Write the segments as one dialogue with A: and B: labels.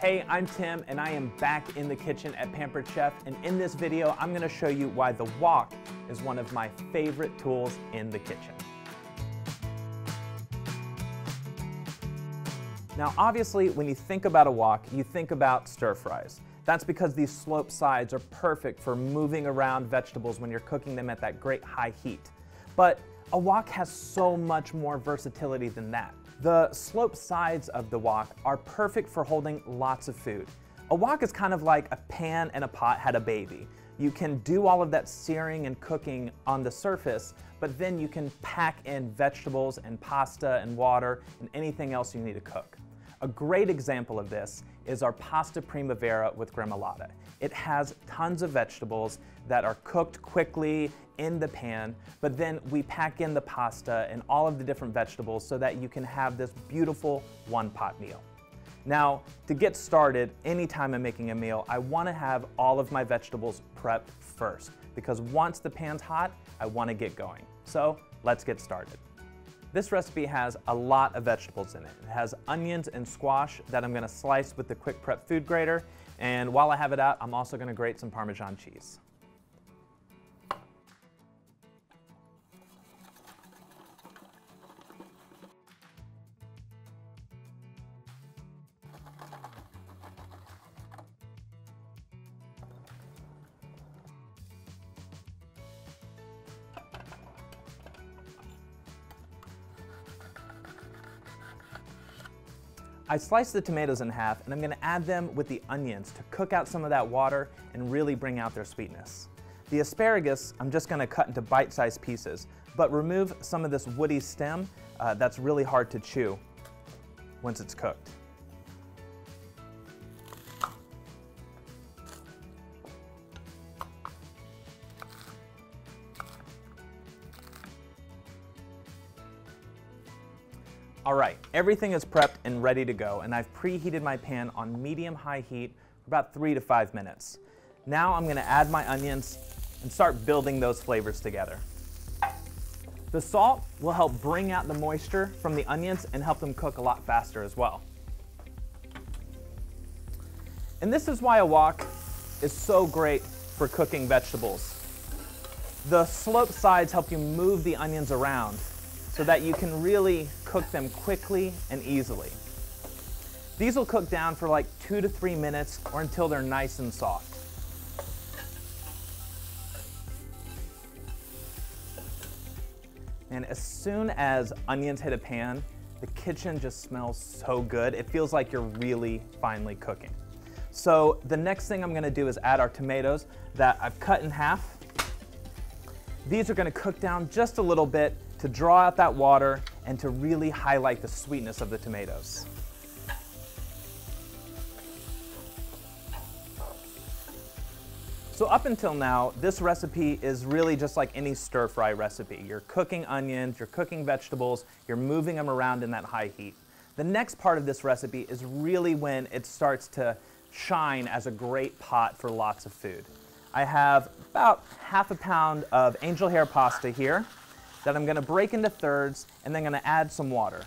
A: Hey, I'm Tim and I am back in the kitchen at Pampered Chef, and in this video I'm going to show you why the wok is one of my favorite tools in the kitchen. Now obviously when you think about a wok, you think about stir fries. That's because these sloped sides are perfect for moving around vegetables when you're cooking them at that great high heat. But a wok has so much more versatility than that. The sloped sides of the wok are perfect for holding lots of food. A wok is kind of like a pan and a pot had a baby. You can do all of that searing and cooking on the surface, but then you can pack in vegetables and pasta and water and anything else you need to cook. A great example of this is our Pasta Primavera with Gremolata. It has tons of vegetables that are cooked quickly in the pan, but then we pack in the pasta and all of the different vegetables so that you can have this beautiful one-pot meal. Now, to get started, anytime I'm making a meal, I want to have all of my vegetables prepped first, because once the pan's hot, I want to get going. So let's get started. This recipe has a lot of vegetables in it. It has onions and squash that I'm going to slice with the quick prep food grater, and while I have it out, I'm also going to grate some Parmesan cheese. I sliced the tomatoes in half and I'm going to add them with the onions to cook out some of that water and really bring out their sweetness. The asparagus I'm just going to cut into bite-sized pieces, but remove some of this woody stem that's really hard to chew once it's cooked. All right, everything is prepped and ready to go, and I've preheated my pan on medium-high heat for about 3 to 5 minutes. Now I'm gonna add my onions and start building those flavors together. The salt will help bring out the moisture from the onions and help them cook a lot faster as well. And this is why a wok is so great for cooking vegetables. The sloped sides help you move the onions around so that you can really cook them quickly and easily. These will cook down for like 2 to 3 minutes or until they're nice and soft. And as soon as onions hit a pan, the kitchen just smells so good. It feels like you're really finally cooking. So the next thing I'm gonna do is add our tomatoes that I've cut in half. These are gonna cook down just a little bit to draw out that water and to really highlight the sweetness of the tomatoes. So up until now, this recipe is really just like any stir-fry recipe. You're cooking onions, you're cooking vegetables, you're moving them around in that high heat. The next part of this recipe is really when it starts to shine as a great pot for lots of food. I have about ½ a pound of angel hair pasta here that I'm gonna break into thirds and then gonna add some water.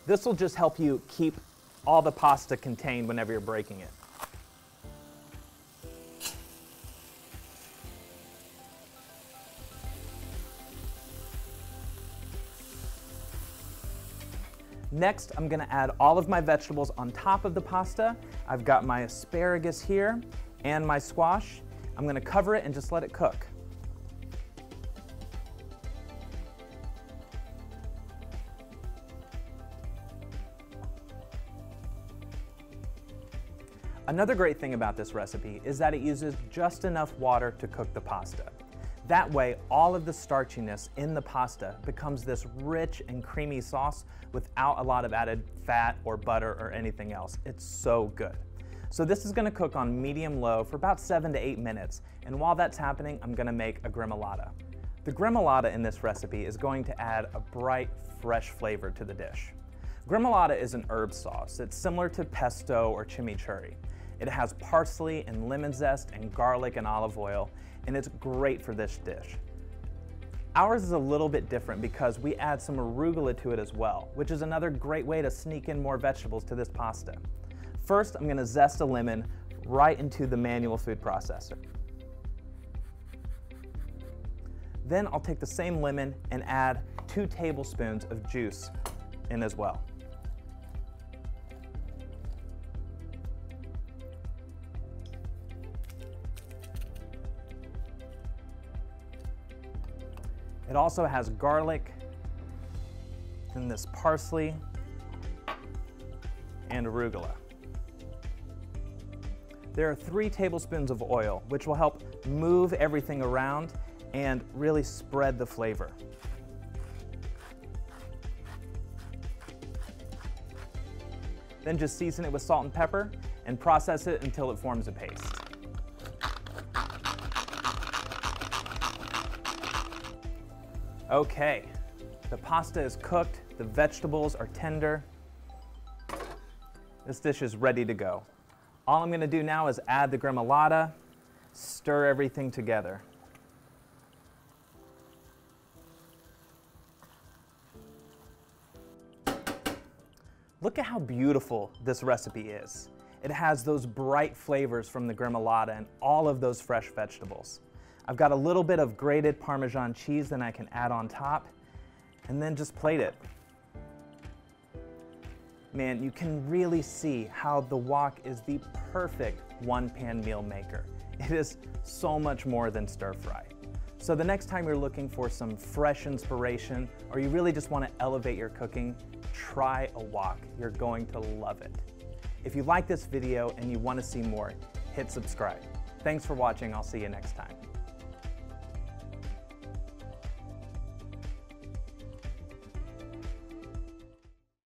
A: This will just help you keep all the pasta contained whenever you're breaking it. Next, I'm gonna add all of my vegetables on top of the pasta. I've got my asparagus here and my squash. I'm going to cover it and just let it cook. Another great thing about this recipe is that it uses just enough water to cook the pasta. That way, all of the starchiness in the pasta becomes this rich and creamy sauce without a lot of added fat or butter or anything else. It's so good. So this is gonna cook on medium-low for about 7 to 8 minutes, and while that's happening, I'm gonna make a gremolata. The gremolata in this recipe is going to add a bright, fresh flavor to the dish. Gremolata is an herb sauce. It's similar to pesto or chimichurri. It has parsley and lemon zest and garlic and olive oil, and it's great for this dish. Ours is a little bit different because we add some arugula to it as well, which is another great way to sneak in more vegetables to this pasta. First, I'm going to zest a lemon right into the manual food processor. Then I'll take the same lemon and add 2 tablespoons of juice in as well. It also has garlic, and this parsley, and arugula. There are 3 tablespoons of oil, which will help move everything around and really spread the flavor. Then just season it with salt and pepper and process it until it forms a paste. Okay, the pasta is cooked, the vegetables are tender. This dish is ready to go. All I'm going to do now is add the gremolata, stir everything together. Look at how beautiful this recipe is. It has those bright flavors from the gremolata and all of those fresh vegetables. I've got a little bit of grated Parmesan cheese that I can add on top, and then just plate it. Man, you can really see how the wok is the perfect one-pan meal maker. It is so much more than stir fry. So the next time you're looking for some fresh inspiration, or you really just want to elevate your cooking, try a wok. You're going to love it. If you like this video and you want to see more, hit subscribe. Thanks for watching. I'll see you next time.